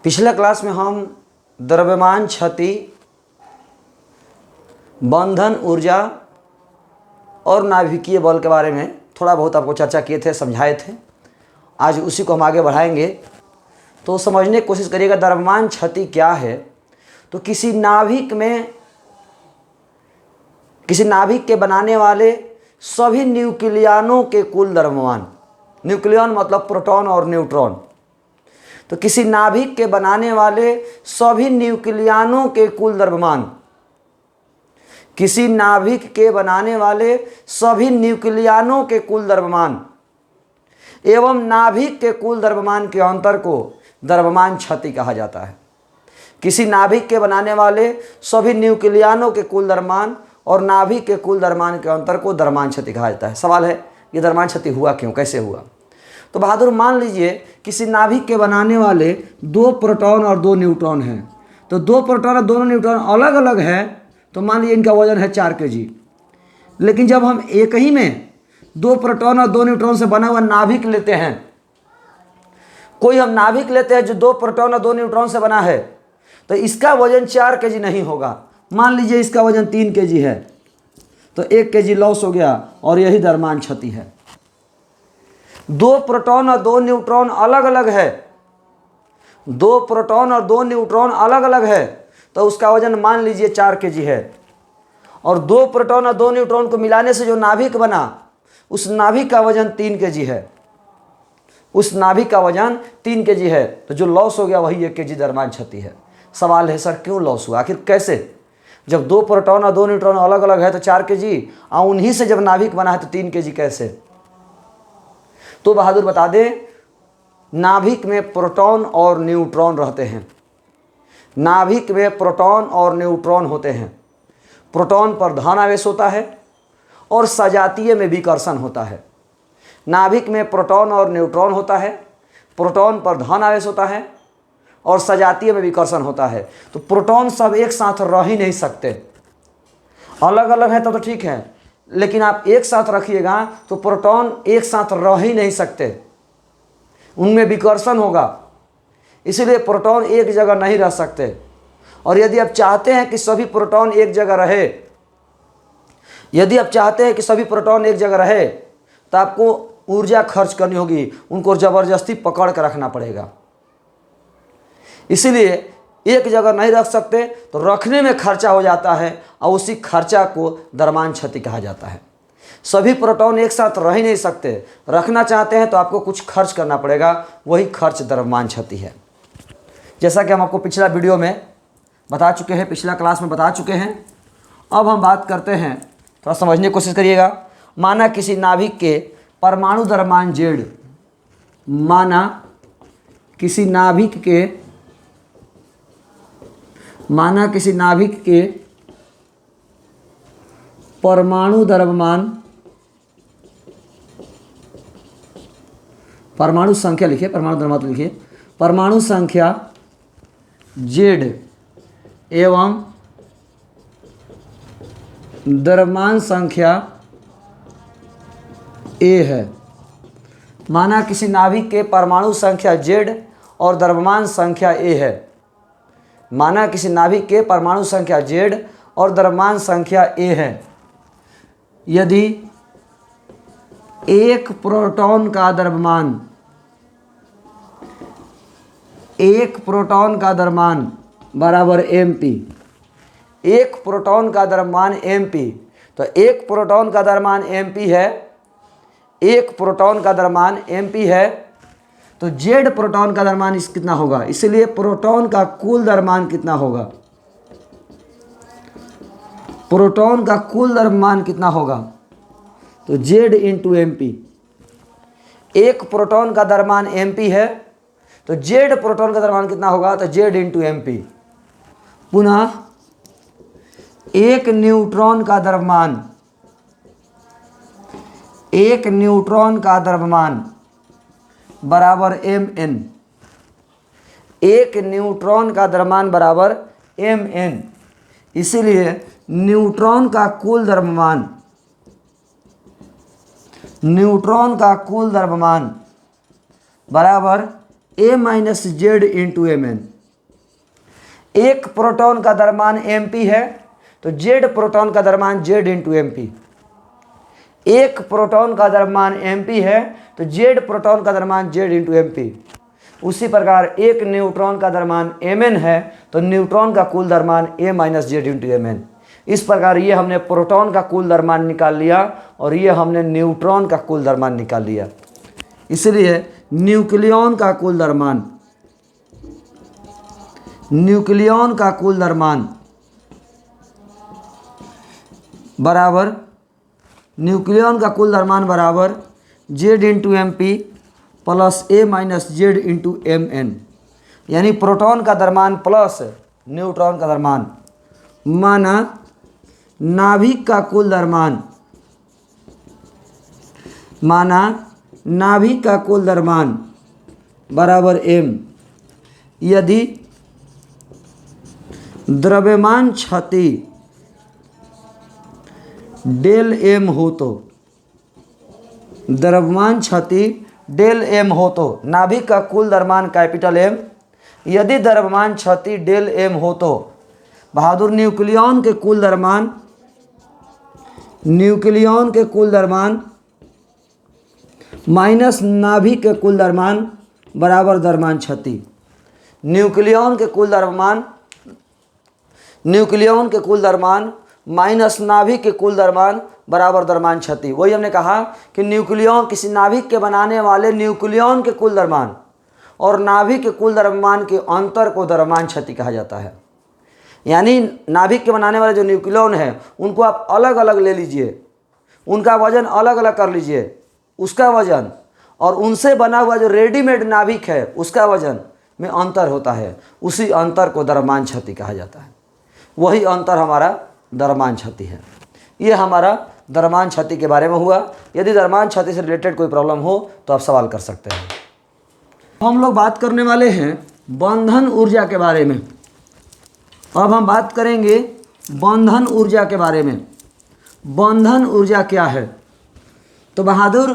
पिछले क्लास में हम द्रव्यमान क्षति, बंधन ऊर्जा और नाभिकीय बल के बारे में थोड़ा बहुत आपको चर्चा किए थे, समझाए थे। आज उसी को हम आगे बढ़ाएंगे। तो समझने की कोशिश करिएगा द्रव्यमान क्षति क्या है। तो किसी नाभिक के बनाने वाले सभी न्यूक्लियनों के कुल द्रव्यमान, न्यूक्लियन मतलब प्रोटॉन और न्यूट्रॉन, तो किसी नाभिक के बनाने वाले सभी न्यूक्लियनों के कुल द्रव्यमान, किसी नाभिक के बनाने वाले सभी न्यूक्लियनों के कुल द्रव्यमान एवं नाभिक के कुल द्रव्यमान के अंतर को द्रव्यमान क्षति कहा जाता है। किसी नाभिक के बनाने वाले सभी न्यूक्लियनों के कुल द्रव्यमान और नाभिक के कुल द्रव्यमान के अंतर को द्रव्यमान क्षति कहा जाता है। सवाल है ये द्रव्यमान क्षति हुआ क्यों, कैसे हुआ? तो बहादुर मान लीजिए किसी नाभिक के बनाने वाले 2 प्रोटॉन और 2 न्यूट्रॉन हैं। तो 2 प्रोटॉन और दोनों न्यूट्रॉन अलग अलग है, तो मान लीजिए इनका वजन है 4 kg। लेकिन जब हम एक ही में 2 प्रोटॉन और 2 न्यूट्रॉन से बना हुआ नाभिक लेते हैं, कोई हम नाभिक लेते हैं जो 2 प्रोटॉन और 2 न्यूट्रॉन से बना है, तो इसका वजन 4 kg नहीं होगा। मान लीजिए इसका वजन 3 kg है, तो 1 kg लॉस हो गया और यही द्रव्यमान क्षति है। 2 प्रोटॉन और 2 न्यूट्रॉन अलग अलग है, 2 प्रोटॉन और 2 न्यूट्रॉन अलग अलग है, तो उसका वजन मान लीजिए 4 kg है। और 2 प्रोटॉन और 2 न्यूट्रॉन को मिलाने से जो नाभिक बना, उस नाभिक का वजन 3 kg है, उस नाभिक का वजन 3 kg है। तो जो लॉस हो गया वही 1 kg द्रव्यमान क्षति है। सवाल है सर क्यों लॉस हुआ, आखिर कैसे? जब 2 प्रोटॉन और 2 न्यूट्रॉन अलग अलग है तो 4 kg, और उन्हीं से जब नाभिक बना है तो 3 kg कैसे? तो बहादुर बता दें, नाभिक में प्रोटॉन और न्यूट्रॉन रहते हैं। नाभिक में प्रोटॉन और न्यूट्रॉन होते हैं। प्रोटॉन पर धन आवेश होता है और सजातीय में विकर्षण होता है। नाभिक में प्रोटॉन और न्यूट्रॉन होता है, प्रोटॉन पर धन आवेश होता है और सजातीय में विकर्षण होता है। तो प्रोटॉन सब एक साथ रह ही नहीं सकते, अलग अलग है तो ठीक है, लेकिन आप एक साथ रखिएगा तो प्रोटॉन एक साथ रह ही नहीं सकते, उनमें विकर्षण होगा, इसलिए प्रोटॉन एक जगह नहीं रह सकते। और यदि आप चाहते हैं कि सभी प्रोटॉन एक जगह रहे, तो आपको ऊर्जा खर्च करनी होगी, उनको ज़बरदस्ती पकड़ कर रखना पड़ेगा। इसलिए एक जगह नहीं रख सकते तो रखने में खर्चा हो जाता है और उसी खर्चा को द्रव्यमान क्षति कहा जाता है। सभी प्रोटॉन एक साथ रह ही नहीं सकते, रखना चाहते हैं तो आपको कुछ खर्च करना पड़ेगा, वही खर्च द्रव्यमान क्षति है। जैसा कि हम आपको पिछला वीडियो में बता चुके हैं, पिछला क्लास में बता चुके हैं। अब हम बात करते हैं, थोड़ा समझने की कोशिश करिएगा। माना किसी नाभिक के परमाणु द्रव्यमान Z, माना किसी नाभिक के परमाणु द्रव्यमान, परमाणु संख्या लिखिए, परमाणु द्रव्यमान लिखिए, परमाणु संख्या Z एवं द्रव्यमान संख्या A है। माना किसी नाभिक के परमाणु संख्या Z और द्रव्यमान संख्या A है। माना किसी नाभिक के परमाणु संख्या Z और द्रव्यमान संख्या A है। यदि एक प्रोटॉन का द्रव्यमान बराबर mp, एक प्रोटॉन का द्रव्यमान mp, तो एक प्रोटॉन का द्रव्यमान mp है, एक प्रोटॉन का द्रव्यमान mp है, तो Z प्रोटॉन का द्रव्यमान कितना होगा? इसलिए प्रोटॉन का कुल द्रव्यमान कितना होगा? प्रोटॉन का कुल द्रव्यमान कितना होगा? तो Z इंटू mp। एक प्रोटॉन का द्रव्यमान mp है, तो Z प्रोटॉन का द्रव्यमान कितना होगा? तो Z इंटू mp। पुनः एक न्यूट्रॉन का द्रव्यमान बराबर mn, एक न्यूट्रॉन का द्रव्यमान बराबर mn। इसलिए न्यूट्रॉन का कुल द्रव्यमान बराबर a minus Z into mn। एक प्रोटॉन का द्रव्यमान mp है तो z प्रोटॉन का द्रव्यमान z इंटू mp। एक प्रोटॉन का द्रव्यमान mp है तो z प्रोटॉन का द्रव्यमान z इंटू mp। उसी प्रकार एक न्यूट्रॉन का द्रव्यमान mn है तो न्यूट्रॉन का कुल द्रव्यमान a minus Z into mn। इस प्रकार ये हमने प्रोटॉन का कुल द्रव्यमान निकाल लिया और ये हमने न्यूट्रॉन का कुल द्रव्यमान निकाल लिया। इसलिए न्यूक्लियॉन का कुल द्रव्यमान, न्यूक्लियॉन का कुल द्रव्यमान बराबर, न्यूक्लियॉन का कुल द्रव्यमान बराबर z into M P plus a minus Z into M N. यानी प्रोटॉन का द्रव्यमान प्लस न्यूट्रॉन का द्रव्यमान, माना नाभिक का कुल द्रव्यमान, माना नाभिक का कुल द्रव्यमान बराबर m यदि द्रव्यमान क्षति डेल m हो तो, द्रव्यमान क्षति डेल m हो तो नाभिक का कुल द्रव्यमान कैपिटल M, यदि द्रव्यमान क्षति डेल m हो तो बहादुर न्यूक्लियॉन के कुल द्रव्यमान, न्यूक्लियॉन के कुल द्रव्यमान माइनस नाभिक के कुल द्रव्यमान बराबर द्रव्यमान क्षति। न्यूक्लियॉन के कुल द्रव्यमान, न्यूक्लियॉन के कुल द्रव्यमान माइनस नाभिक के कुल द्रव्यमान बराबर द्रव्यमान क्षति। वही हमने कहा कि न्यूक्लियॉन, किसी नाभिक के बनाने वाले न्यूक्लियॉन के कुल द्रव्यमान और नाभिक के कुल द्रव्यमान के अंतर को द्रव्यमान क्षति कहा जाता है। यानी नाभिक के बनाने वाले जो न्यूक्लियॉन है उनको आप अलग अलग ले लीजिए, उनका वजन अलग अलग कर लीजिए, उसका वजन और उनसे बना हुआ जो रेडीमेड नाभिक है उसका वजन में अंतर होता है, उसी अंतर को द्रव्यमान क्षति कहा जाता है। वही अंतर हमारा द्रव्यमान क्षति है। ये हमारा द्रव्यमान क्षति के बारे में हुआ। यदि द्रव्यमान क्षति से रिलेटेड कोई प्रॉब्लम हो तो आप सवाल कर सकते हैं। हम लोग बात करने वाले हैं बंधन ऊर्जा के बारे में। अब हम बात करेंगे बंधन ऊर्जा के बारे में। बंधन ऊर्जा क्या है? तो बहादुर,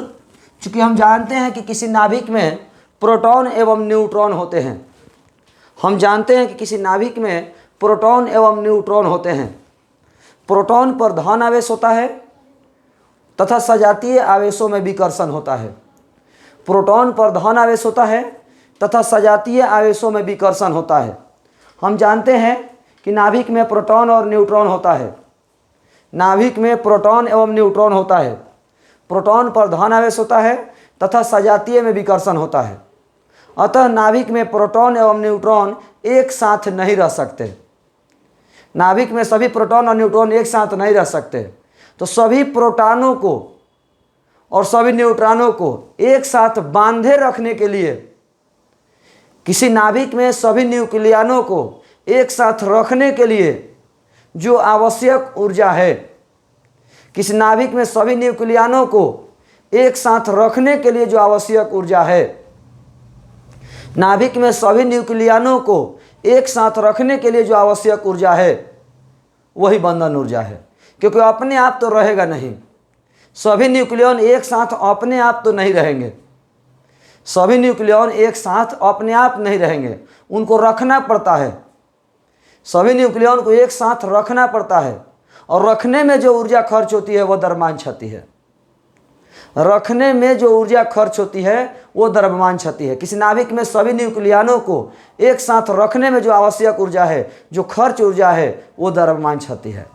चूँकि हम जानते हैं कि किसी नाभिक में प्रोटॉन एवं न्यूट्रॉन होते हैं, हम जानते हैं कि किसी नाभिक में प्रोटॉन एवं न्यूट्रॉन होते हैं। प्रोटॉन पर धन आवेश होता है तथा सजातीय आवेशों में विकर्षण होता है। प्रोटॉन पर धन आवेश होता है तथा सजातीय आवेशों में विकर्षण होता है। हम जानते हैं कि नाभिक में प्रोटॉन और न्यूट्रॉन होता है। नाभिक में प्रोटॉन एवं न्यूट्रॉन होता है। प्रोटॉन पर धन आवेश होता है तथा सजातीय में विकर्षण होता है। अतः नाभिक में प्रोटॉन एवं न्यूट्रॉन एक साथ नहीं रह सकते। नाभिक में सभी प्रोटॉन और न्यूट्रॉन एक साथ नहीं रह सकते। तो सभी प्रोटॉनों को और सभी न्यूट्रॉनों को एक साथ बांधे रखने के लिए, किसी नाभिक में सभी न्यूक्लियनों को एक साथ रखने के लिए जो आवश्यक ऊर्जा है, किसी नाभिक में सभी न्यूक्लियनों को एक साथ रखने के लिए जो आवश्यक ऊर्जा है, नाभिक में सभी न्यूक्लियनों को एक साथ रखने के लिए जो आवश्यक ऊर्जा है वही बंधन ऊर्जा है। क्योंकि अपने आप तो रहेगा नहीं, सभी न्यूक्लियन एक साथ अपने आप तो नहीं रहेंगे। सभी न्यूक्लियन एक साथ अपने आप नहीं रहेंगे, उनको रखना पड़ता है। सभी न्यूक्लियन को एक साथ रखना पड़ता है और रखने में जो ऊर्जा खर्च होती है वह द्रव्यमान क्षति है। रखने में जो ऊर्जा खर्च होती है वो द्रव्यमान क्षति है। किसी नाभिक में सभी न्यूक्लियनों को एक साथ रखने में जो आवश्यक ऊर्जा है, जो खर्च ऊर्जा है, वो द्रव्यमान क्षति है।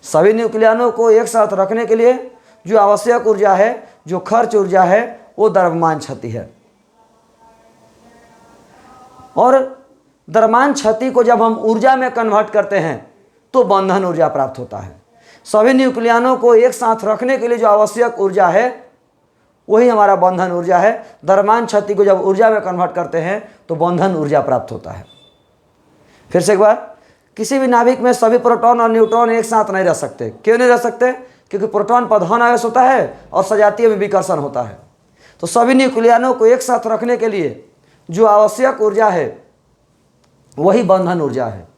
सभी न्यूक्लियनों को एक साथ रखने के लिए जो आवश्यक ऊर्जा है, जो खर्च ऊर्जा है, वो द्रव्यमान क्षति है। और द्रव्यमान क्षति को जब हम ऊर्जा में कन्वर्ट करते हैं तो बंधन ऊर्जा प्राप्त होता है। सभी न्यूक्लियनों को एक साथ रखने के लिए जो आवश्यक ऊर्जा है वही हमारा बंधन ऊर्जा है। द्रव्यमान क्षति को जब ऊर्जा में कन्वर्ट करते हैं तो बंधन ऊर्जा प्राप्त होता है। फिर से एक बार, किसी भी नाभिक में सभी प्रोटॉन और न्यूट्रॉन एक साथ नहीं रह सकते। क्यों नहीं रह सकते? क्योंकि प्रोटॉन पर धन आवेश होता है और सजातीय में विकर्षण होता है। तो सभी न्यूक्लियनों को एक साथ रखने के लिए जो आवश्यक ऊर्जा है वही बंधन ऊर्जा है।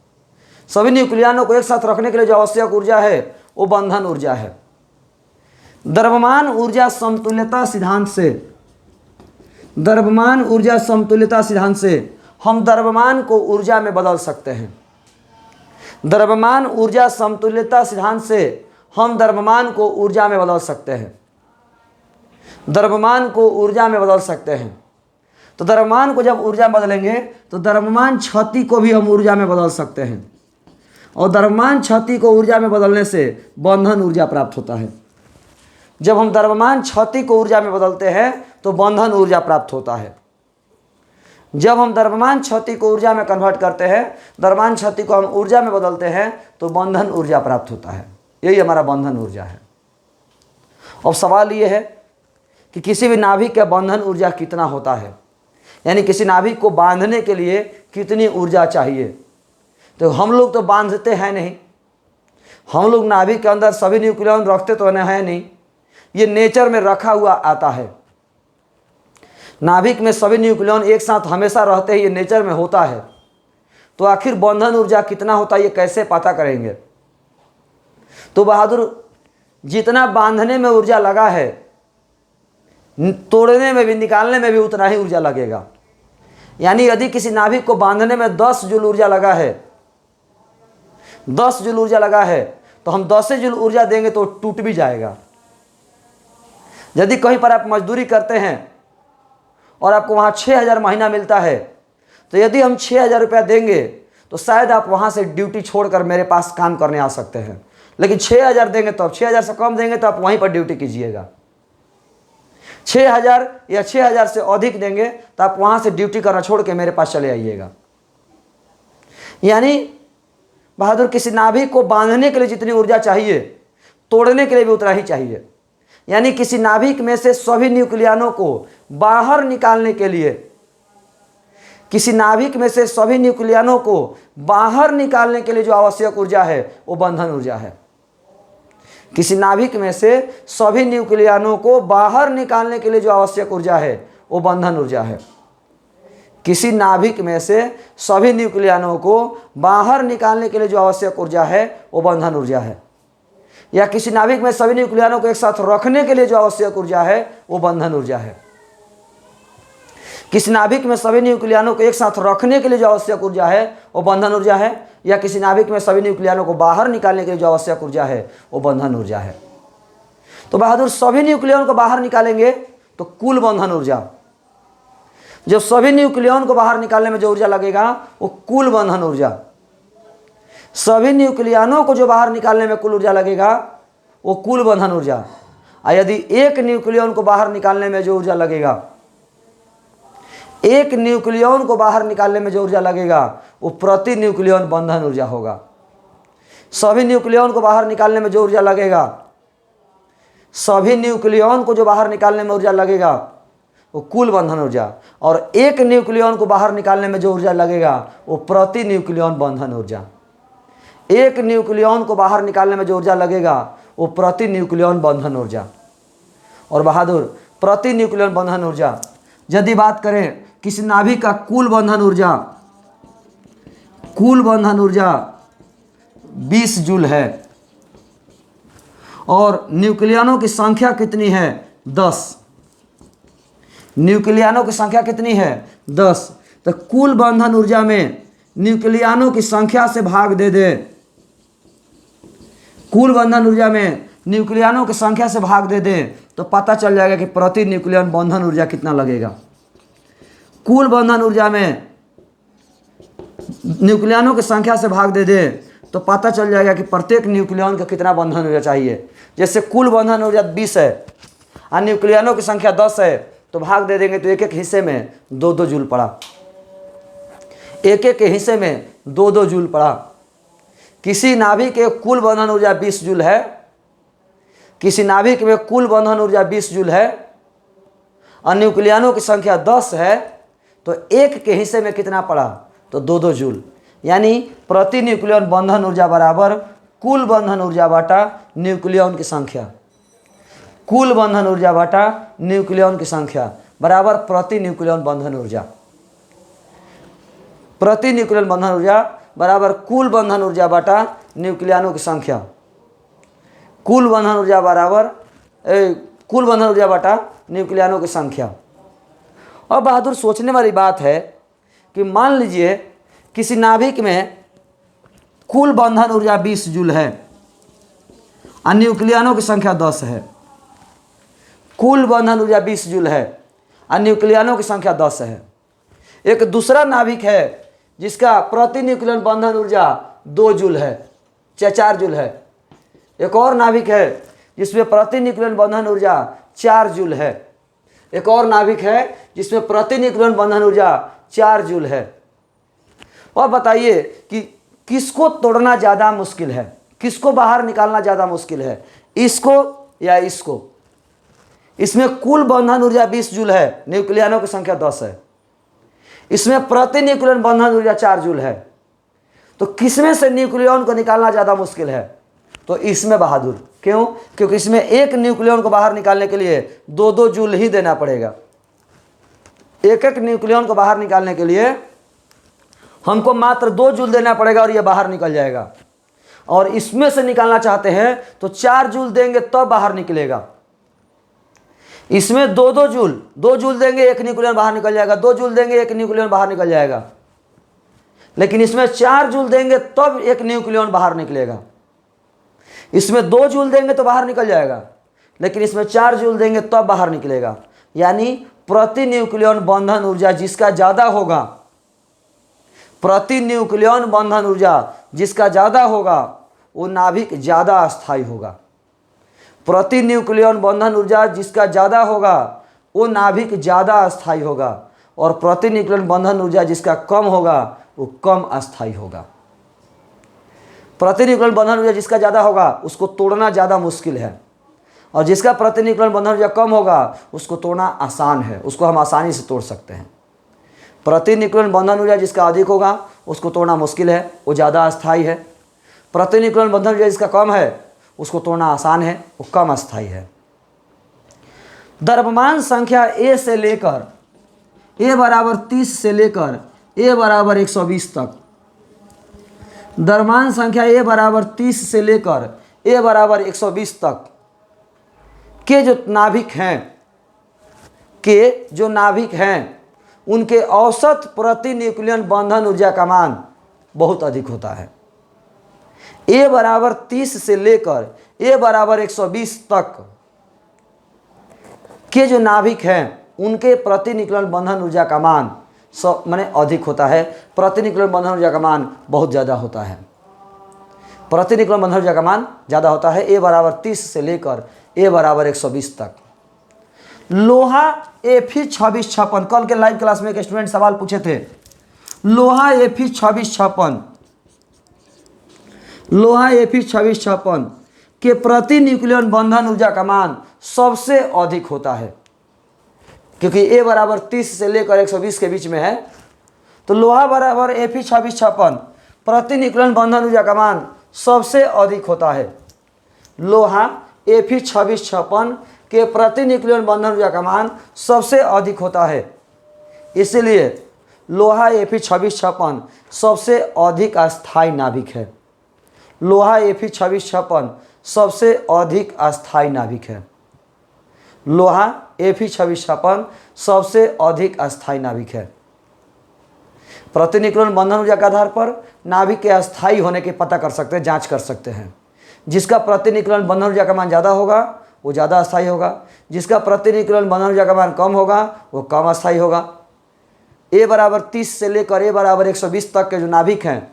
सभी न्यूक्लियनों को एक साथ रखने के लिए जो आवश्यक ऊर्जा है वो बंधन ऊर्जा है। द्रव्यमान ऊर्जा समतुल्यता सिद्धांत से, द्रव्यमान ऊर्जा समतुल्यता सिद्धांत से हम द्रव्यमान को ऊर्जा में बदल सकते हैं। द्रव्यमान ऊर्जा समतुल्यता सिद्धांत से हम द्रव्यमान को ऊर्जा में बदल सकते हैं। द्रव्यमान को ऊर्जा में बदल सकते हैं। तो द्रव्यमान को जब ऊर्जा में बदलेंगे तो द्रव्यमान क्षति को भी हम ऊर्जा में बदल सकते हैं, और द्रव्यमान क्षति को ऊर्जा में बदलने से बंधन ऊर्जा प्राप्त होता है। जब हम द्रव्यमान क्षति को ऊर्जा में बदलते हैं तो बंधन ऊर्जा प्राप्त होता है। जब हम द्रव्यमान क्षति को ऊर्जा में कन्वर्ट करते हैं, द्रव्यमान क्षति को हम ऊर्जा में बदलते हैं तो बंधन ऊर्जा प्राप्त होता है। यही हमारा बंधन ऊर्जा है। अब सवाल ये है कि किसी भी नाभिक का बंधन ऊर्जा कितना होता है, यानी किसी नाभिक को बांधने के लिए कितनी ऊर्जा चाहिए। तो हम लोग तो बांधते हैं नहीं, हम लोग नाभिक के अंदर सभी न्यूक्लियन रखते तो हैं नहीं, ये नेचर में रखा हुआ आता है। नाभिक में सभी न्यूक्लियन एक साथ हमेशा रहते हैं, ये नेचर में होता है। तो आखिर बंधन ऊर्जा कितना होता है ये कैसे पता करेंगे। तो बहादुर, जितना बांधने में ऊर्जा लगा है, तोड़ने में भी, निकालने में भी उतना ही ऊर्जा लगेगा। यानी यदि किसी नाभिक को बांधने में 10 जूल ऊर्जा लगा है, 10 जूल ऊर्जा लगा है, तो हम 10 जूल ऊर्जा देंगे तो टूट भी जाएगा। यदि कहीं पर आप मजदूरी करते हैं और आपको वहाँ 6,000 महीना मिलता है, तो यदि हम 6,000 रुपया देंगे तो शायद आप वहाँ से ड्यूटी छोड़कर मेरे पास काम करने आ सकते हैं। लेकिन 6,000 देंगे तो आप 6,000 से कम देंगे तो आप वहीं पर ड्यूटी कीजिएगा। 6,000 या 6,000 से अधिक देंगे तो आप वहाँ से ड्यूटी करना छोड़ के मेरे पास चले आइएगा। यानी बहादुर, किसी नाभिक को बांधने के लिए जितनी ऊर्जा चाहिए, तोड़ने के लिए भी उतना ही चाहिए। यानी किसी नाभिक में से सभी न्यूक्लियनों को बाहर निकालने के लिए, किसी नाभिक में से सभी न्यूक्लियनों को बाहर निकालने के लिए जो आवश्यक ऊर्जा है वो बंधन ऊर्जा है। किसी नाभिक में से सभी न्यूक्लियनों को बाहर निकालने के लिए जो आवश्यक ऊर्जा है वो बंधन ऊर्जा है। किसी नाभिक में से सभी न्यूक्लियनों को बाहर निकालने के लिए जो आवश्यक ऊर्जा है वो बंधन ऊर्जा है। या किसी नाभिक में सभी न्यूक्लियनों को एक साथ रखने के लिए जो आवश्यक ऊर्जा है वो बंधन ऊर्जा है। किसी नाभिक में सभी न्यूक्लियनों को एक साथ रखने के लिए जो आवश्यक ऊर्जा है वो बंधन ऊर्जा है। या किसी नाभिक में सभी न्यूक्लियनों को बाहर निकालने के लिए जो आवश्यक ऊर्जा है वो बंधन ऊर्जा है। तो बहादुर, सभी न्यूक्लियन को बाहर निकालेंगे तो कुल बंधन ऊर्जा, जब सभी न्यूक्लियन को बाहर निकालने में जो ऊर्जा लगेगा वो कुल बंधन ऊर्जा, सभी न्यूक्लियनों को जो बाहर निकालने में कुल ऊर्जा लगेगा वो कुल बंधन ऊर्जा। और यदि एक न्यूक्लियन को बाहर निकालने में जो ऊर्जा लगेगा, एक न्यूक्लियन को बाहर निकालने में जो ऊर्जा लगेगा वो प्रति न्यूक्लियन बंधन ऊर्जा होगा। सभी न्यूक्लियन को बाहर निकालने में जो ऊर्जा लगेगा, सभी न्यूक्लियन को जो बाहर निकालने में ऊर्जा लगेगा वो कुल बंधन ऊर्जा, और एक न्यूक्लियन को बाहर निकालने में जो ऊर्जा लगेगा वो प्रति न्यूक्लियन बंधन ऊर्जा। एक न्यूक्लियन को बाहर निकालने में जो ऊर्जा लगेगा वो प्रति न्यूक्लियन बंधन ऊर्जा। और बहादुर, प्रति न्यूक्लियन बंधन ऊर्जा, यदि बात करें किसी नाभिक का कुल बंधन ऊर्जा, कुल बंधन ऊर्जा 20 जूल है और न्यूक्लियनों की संख्या कितनी है? 10। न्यूक्लियनों की संख्या कितनी है? 10। तो कुल बंधन ऊर्जा में न्यूक्लियनों की संख्या से भाग दे दे, कुल बंधन ऊर्जा में न्यूक्लियनों की संख्या से भाग दे दे तो पता चल जाएगा कि प्रति न्यूक्लियन बंधन ऊर्जा कितना लगेगा। कुल बंधन ऊर्जा में न्यूक्लियनों की संख्या से भाग दे दे तो पता चल जाएगा कि प्रत्येक न्यूक्लियन का कितना बंधन ऊर्जा चाहिए। जैसे कुल बंधन ऊर्जा 20 है और न्यूक्लियनों की संख्या 10 है, तो भाग दे देंगे तो एक एक हिस्से में 2-2 जूल पड़ा, एक एक हिस्से में 2-2 जूल पड़ा। किसी नाभिक के कुल बंधन ऊर्जा 20 जूल है, किसी नाभिक में कुल बंधन ऊर्जा 20 जूल है और न्यूक्लियनों की संख्या 10 है, तो एक के हिस्से में कितना पड़ा? तो 2-2 जूल। यानी प्रति न्यूक्लियन बंधन ऊर्जा बराबर कुल बंधन ऊर्जा बटा न्यूक्लियन की संख्या। कुल बंधन ऊर्जा बटा न्यूक्लियन की संख्या बराबर प्रति न्यूक्लियन बंधन ऊर्जा। प्रति न्यूक्लियन बंधन ऊर्जा बराबर कुल बंधन ऊर्जा बटा न्यूक्लियनों की संख्या। कुल बंधन ऊर्जा बराबर कुल बंधन ऊर्जा बटा न्यूक्लियनों की संख्या। और बहादुर, सोचने वाली बात है कि मान लीजिए किसी नाभिक में कुल बंधन ऊर्जा 20 जूल है और न्यूक्लियनों की संख्या 10 है। कुल बंधन ऊर्जा 20 जूल है और न्यूक्लियनों की संख्या 10 है। एक दूसरा नाभिक है जिसका प्रति न्यूक्लियन बंधन ऊर्जा 2 जूल है, 4 जूल है। एक और नाभिक है जिसमें प्रति न्यूक्लियन बंधन ऊर्जा 4 जूल है। एक और नाभिक है जिसमें प्रति न्यूक्लियन बंधन ऊर्जा 4 जूल है। और बताइए कि किसको तोड़ना ज़्यादा मुश्किल है, किसको बाहर निकालना ज़्यादा मुश्किल है, इसको या इसको? इसमें कुल बंधन ऊर्जा 20 जूल है, न्यूक्लियनों की संख्या 10 है। इसमें प्रति न्यूक्लियन बंधन ऊर्जा 4 जूल है। तो किसमें से न्यूक्लियन को निकालना ज़्यादा मुश्किल है? तो इसमें बहादुर। क्यों? क्योंकि इसमें एक न्यूक्लियन को बाहर निकालने के लिए 2-2 जूल ही देना पड़ेगा। एक एक न्यूक्लियन को बाहर निकालने के लिए हमको मात्र 2 जूल देना पड़ेगा और ये बाहर निकल जाएगा। और इसमें से निकालना चाहते हैं तो 4 जूल देंगे तब बाहर निकलेगा। इसमें 2-2 जूल, 2 जूल देंगे एक न्यूक्लियन बाहर निकल जाएगा, 2 जूल देंगे एक न्यूक्लियन बाहर निकल जाएगा। लेकिन इसमें 4 जूल देंगे तब एक न्यूक्लियन बाहर निकलेगा। इसमें 2 जूल देंगे तो बाहर निकल जाएगा, लेकिन इसमें 4 जूल देंगे तब बाहर निकलेगा। यानी प्रति न्यूक्लियन बंधन ऊर्जा जिसका ज़्यादा होगा, प्रति न्यूक्लियन बंधन ऊर्जा जिसका ज़्यादा होगा वो नाभिक ज़्यादा अस्थायी होगा। प्रति न्यूक्लियन बंधन ऊर्जा जिसका ज़्यादा होगा वो नाभिक ज़्यादा अस्थायी होगा, और प्रति न्यूक्लियन बंधन ऊर्जा जिसका कम होगा वो कम अस्थायी होगा। प्रति न्यूक्लियन बंधन ऊर्जा जिसका ज़्यादा होगा उसको तोड़ना ज़्यादा मुश्किल है, और जिसका प्रति न्यूक्लियन बंधन ऊर्जा कम होगा उसको तोड़ना आसान है, उसको हम आसानी से तोड़ सकते हैं। प्रति न्यूक्लियन बंधन ऊर्जा जिसका अधिक होगा उसको तोड़ना मुश्किल है, वो ज़्यादा अस्थायी है। प्रति न्यूक्लियन बंधन ऊर्जा जिसका कम है उसको तोड़ना आसान है, वो कम अस्थायी है। द्रव्यमान संख्या ए से लेकर ए बराबर 30 से लेकर ए बराबर 120 तक, द्रव्यमान संख्या ए बराबर 30 से लेकर ए बराबर 120 तक के जो नाभिक हैं उनके औसत प्रति न्यूक्लियन बंधन ऊर्जा का मान बहुत अधिक होता है। ए बराबर 30 से लेकर ए बराबर 120 तक के जो नाभिक हैं उनके प्रति न्यूक्लियन बंधन ऊर्जा का मान माने अधिक होता है, प्रति न्यूक्लियन बंधन ऊर्जा का मान बहुत ज़्यादा होता है। प्रति न्यूक्लियन बंधन ऊर्जा का मान ज़्यादा होता है ए बराबर 30 से लेकर ए बराबर 120 तक। लोहा Fe 2656, कल के लाइव क्लास में एक स्टूडेंट सवाल पूछे थे। लोहा Fe 2656 के प्रति न्यूक्लियन बंधन ऊर्जा का मान सबसे अधिक होता है, क्योंकि ए बराबर 30 से लेकर 120 के बीच में है। तो लोहा बराबर Fe 2656 प्रति न्यूक्लियन बंधन ऊर्जा का मान सबसे अधिक होता है। लोहा Fe 2656 के प्रति न्यूक्लियन बंधन ऊर्जा का मान सबसे अधिक होता है, इसलिए लोहा Fe 2656 सबसे अधिक अस्थायी नाभिक है। लोहा Fe 2656 सबसे अधिक अस्थायी नाभिक है। लोहा Fe 2656 सबसे अधिक अस्थायी नाभिक है। प्रति न्यूक्लियन बंधन ऊर्जा के आधार पर नाभिक के अस्थायी होने के पता कर सकते हैं, जांच कर सकते हैं। जिसका प्रति न्यूक्लियन बंधन ऊर्जा का मान ज़्यादा होगा वो ज़्यादा अस्थायी होगा, जिसका प्रति न्यूक्लियन बंधन ऊर्जा का मान कम होगा वो कम अस्थायी होगा। ए बराबर 30 से लेकर ए बराबर 120 तक के जो नाभिक हैं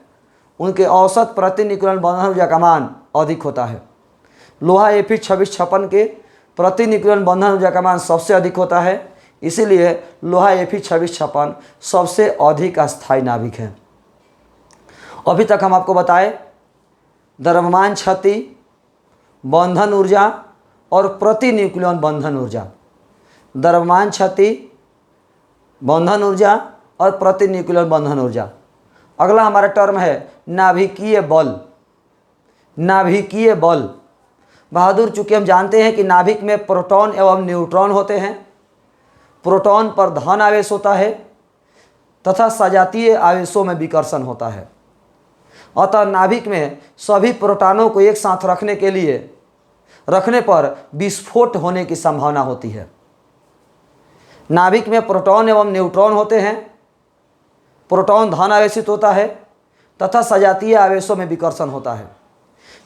उनके औसत प्रति न्यूक्लियन बंधन ऊर्जा का मान अधिक होता है। लोहा Fe 2656 के प्रति न्यूक्लियन बंधन ऊर्जा का मान सबसे अधिक होता है, इसीलिए लोहा Fe 2656 सबसे अधिक अस्थायी नाभिक है। अभी तक हम आपको बताए द्रव्यमान क्षति, बंधन ऊर्जा और प्रति न्यूक्लियन बंधन ऊर्जा। द्रव्यमान क्षति, बंधन ऊर्जा और प्रति न्यूक्लियन बंधन ऊर्जा। अगला हमारा टर्म है नाभिकीय बल। नाभिकीय बल बहादुर, चूँकि हम जानते हैं कि नाभिक में प्रोटॉन एवं न्यूट्रॉन होते हैं। प्रोटॉन पर धन आवेश होता है तथा सजातीय आवेशों में विकर्षण होता है। अतः नाभिक में सभी प्रोटॉनों को एक साथ रखने पर विस्फोट होने की संभावना होती है। नाभिक में प्रोटॉन एवं न्यूट्रॉन होते हैं प्रोटॉन धन आवेशित होता है तथा सजातीय आवेशों में विकर्षण होता है।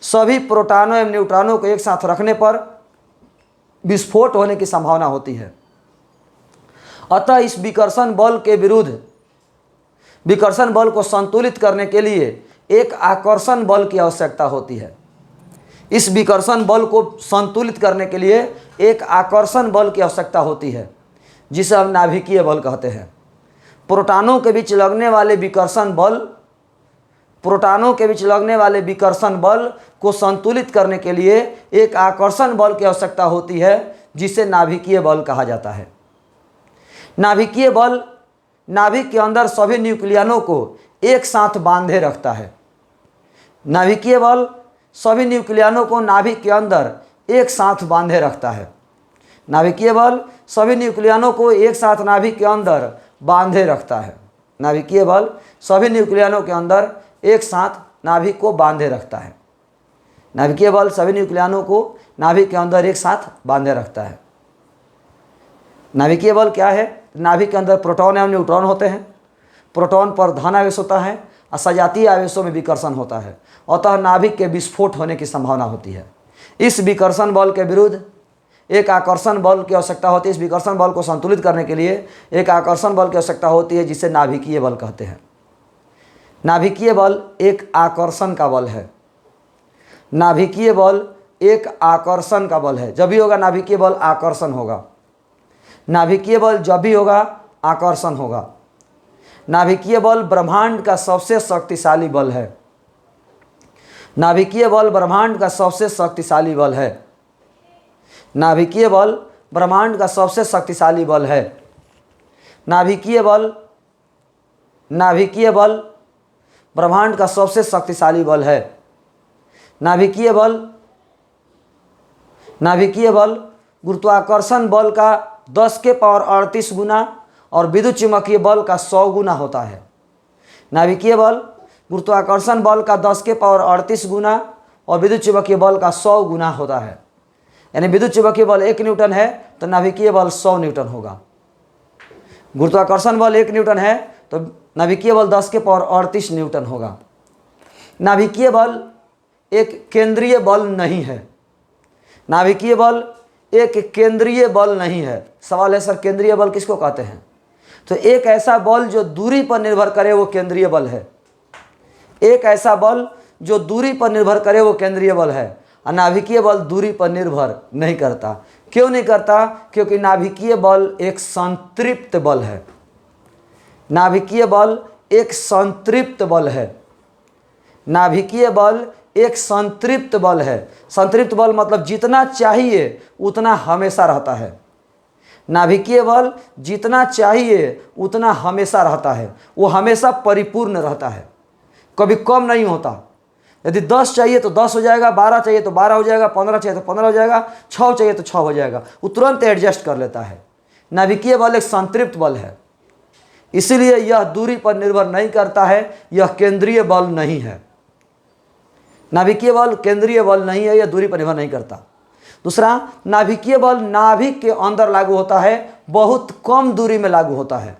सभी प्रोटॉनों एवं न्यूट्रॉनों को एक साथ रखने पर विस्फोट होने की संभावना होती है। अतः इस विकर्षण बल के विरुद्ध विकर्षण बल को संतुलित करने के लिए एक आकर्षण बल की आवश्यकता होती है। इस विकर्षण बल को संतुलित करने के लिए एक आकर्षण बल की आवश्यकता होती है, जिसे हम नाभिकीय बल कहते हैं। प्रोटॉनों के बीच लगने वाले विकर्षण बल को संतुलित करने के लिए एक आकर्षण बल की आवश्यकता होती है, जिसे नाभिकीय बल कहा जाता है। नाभिकीय बल नाभिक के अंदर सभी न्यूक्लियनों को एक साथ बांधे रखता है। नाभिकीय बल सभी न्यूक्लियनों को नाभिक के अंदर एक साथ बांधे रखता है। नाभिकीय बल सभी न्यूक्लियनों को एक साथ नाभिक के अंदर बांधे रखता है। नाभिकीय बल सभी न्यूक्लियनों के अंदर एक साथ नाभिक को बांधे रखता है। नाभिकीय बल सभी न्यूक्लियनों को नाभिक के अंदर एक साथ बांधे रखता है। नाभिकीय बल क्या है? नाभिक के अंदर प्रोटॉन एवं न्यूट्रॉन होते हैं। प्रोटॉन पर धन आवेश होता है और सजातीय आवेशों में विकर्षण होता है, अतः नाभिक के विस्फोट होने की संभावना होती है। इस विकर्षण बल के विरुद्ध एक आकर्षण बल की आवश्यकता होती है। इस विकर्षण बल को संतुलित करने के लिए एक आकर्षण बल की आवश्यकता होती है, जिसे नाभिकीय बल कहते हैं। नाभिकीय बल एक आकर्षण का बल है। नाभिकीय बल एक आकर्षण का बल है। जब भी होगा नाभिकीय बल आकर्षण होगा। नाभिकीय बल जब भी होगा आकर्षण होगा। नाभिकीय बल ब्रह्मांड का सबसे शक्तिशाली बल है। नाभिकीय बल ब्रह्मांड का सबसे शक्तिशाली बल है। नाभिकीय बल ब्रह्मांड का सबसे शक्तिशाली बल है। नाभिकीय बल ब्रह्मांड का सबसे शक्तिशाली बल है। नाभिकीय बल गुरुत्वाकर्षण बल का 10 के पावर 38 गुना और विद्युत चुम्बकीय बल का 100 गुना होता है। नाभिकीय बल गुरुत्वाकर्षण बल का 10 के पावर 38 गुना और विद्युत चुम्बकीय बल का 100 गुना होता है। यानी विद्युत चुम्बकीय बल 1 न्यूटन है तो नाभिकीय बल 100 न्यूटन होगा। गुरुत्वाकर्षण बल 1 न्यूटन है तो नाभिकीय बल 10 के पावर 38 न्यूटन होगा। नाभिकीय बल एक केंद्रीय बल नहीं है। नाभिकीय बल एक केंद्रीय बल नहीं है। सवाल है सर केंद्रीय बल किसको कहते हैं? तो एक ऐसा बल जो दूरी पर निर्भर करे वो केंद्रीय बल है। एक ऐसा बल जो दूरी पर निर्भर करे वो केंद्रीय बल है। और नाभिकीय बल दूरी पर निर्भर नहीं करता। क्यों नहीं करता? क्योंकि नाभिकीय बल एक संतृप्त बल है। नाभिकीय बल एक संतृप्त बल है। नाभिकीय बल एक संतृप्त बल है। संतृप्त बल मतलब जितना चाहिए उतना हमेशा रहता है। नाभिकीय बल जितना चाहिए उतना हमेशा रहता है। वो हमेशा परिपूर्ण रहता है, कभी कम नहीं होता। यदि 10 चाहिए तो 10 हो जाएगा, 12 चाहिए तो 12 हो जाएगा, 15 चाहिए तो 15 हो जाएगा, 6 चाहिए तो 6 हो जाएगा। वो तुरंत एडजस्ट कर लेता है। नाभिकीय बल एक संतृप्त बल है, इसीलिए यह दूरी पर निर्भर नहीं करता है। यह केंद्रीय बल नहीं है। नाभिकीय बल केंद्रीय बल नहीं है, यह दूरी पर निर्भर नहीं करता। दूसरा, नाभिकीय बल नाभिक के अंदर लागू होता है, बहुत कम दूरी में लागू होता है।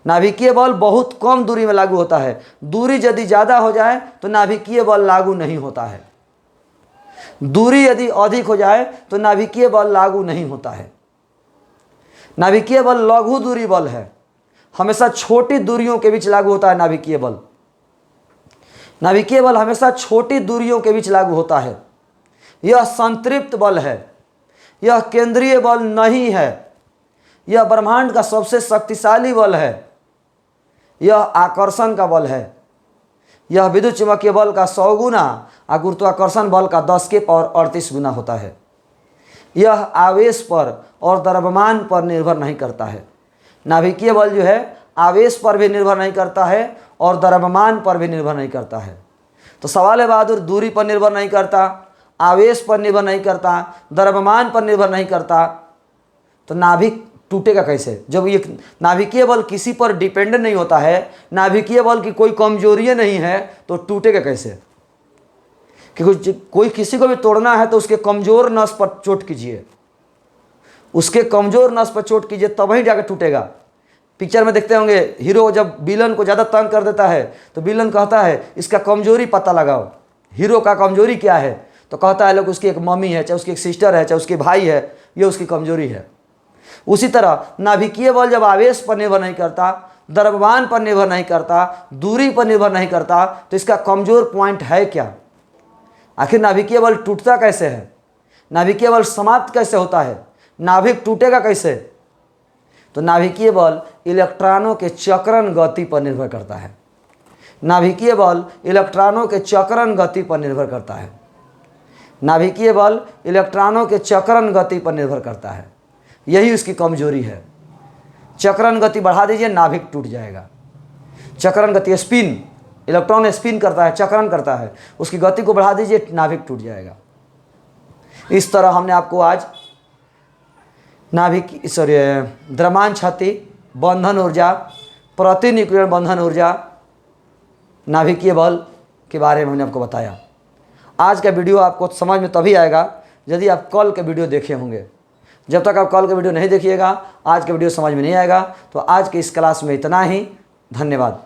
नाभिकीय बल बहुत कम दूरी में लागू होता है। दूरी यदि ज़्यादा हो जाए तो नाभिकीय बल लागू नहीं होता है। दूरी यदि अधिक हो जाए तो नाभिकीय बल लागू नहीं होता है। नाभिकीय बल लघु दूरी बल है, हमेशा छोटी दूरियों के बीच लागू होता है। नाभिकीय बल हमेशा छोटी दूरियों के बीच लागू होता है। यह संतृप्त बल है, यह केंद्रीय बल नहीं है। यह ब्रह्मांड का सबसे शक्तिशाली बल है। यह आकर्षण का बल है। यह विद्युत चुम्बकीय बल का 100 गुना और गुरुत्वाकर्षण बल का 10 के पावर 38 गुना होता है। यह आवेश पर और द्रव्यमान पर निर्भर नहीं करता है। नाभिकीय बल जो है आवेश पर भी निर्भर नहीं करता है और द्रव्यमान पर भी निर्भर नहीं करता है। तो सवाल है बहादुर, दूरी पर निर्भर नहीं करता, आवेश पर निर्भर नहीं करता, द्रव्यमान पर निर्भर नहीं करता, तो नाभिक टूटेगा कैसे? जब ये नाभिकीय बल किसी पर डिपेंडेंट नहीं होता है, नाभिकीय बल की कोई कमजोरी नहीं है, तो टूटेगा कैसे? क्योंकि कोई किसी को भी तोड़ना है तो उसके कमजोर नस पर चोट कीजिए, उसके कमजोर नस पर चोट कीजिए, तब ही जाकर टूटेगा। पिक्चर में देखते होंगे, हीरो जब विलन को ज़्यादा तंग कर देता है तो विलन कहता है इसका कमजोरी पता लगाओ, हीरो का कमजोरी क्या है, तो कहता है लोग उसकी एक मम्मी है, चाहे उसकी एक सिस्टर है, चाहे उसके भाई है, ये उसकी कमजोरी है। उसी तरह नाभिकीय बल जब आवेश पर निर्भर नहीं करता, द्रव्यमान पर निर्भर नहीं करता, दूरी पर निर्भर नहीं करता, तो इसका कमजोर पॉइंट है क्या? आखिर नाभिकीय बल टूटता कैसे है, नाभिकीय बल समाप्त कैसे होता है, नाभिक टूटेगा कैसे? तो नाभिकीय बल इलेक्ट्रॉनों के चक्रण गति पर निर्भर करता है। नाभिकीय बल इलेक्ट्रॉनों के चक्रण गति पर निर्भर करता है। नाभिकीय बल इलेक्ट्रॉनों के चक्रण गति पर निर्भर करता है, यही उसकी कमजोरी है। चक्रण गति बढ़ा दीजिए, नाभिक टूट जाएगा। चक्रण गति स्पिन, इलेक्ट्रॉन स्पिन करता है, चक्रण करता है, उसकी गति को बढ़ा दीजिए, नाभिक टूट जाएगा। इस तरह हमने आपको आज द्रव्यमान क्षति, बंधन ऊर्जा, प्रतिन्यूक्लियर बंधन ऊर्जा, नाभिकीय बल के बारे में हमने आपको बताया। आज का वीडियो आपको समझ में तभी आएगा यदि आप कल के वीडियो देखे होंगे। जब तक आप कल के वीडियो नहीं देखिएगा, आज का वीडियो समझ में नहीं आएगा। तो आज के इस क्लास में इतना ही। धन्यवाद।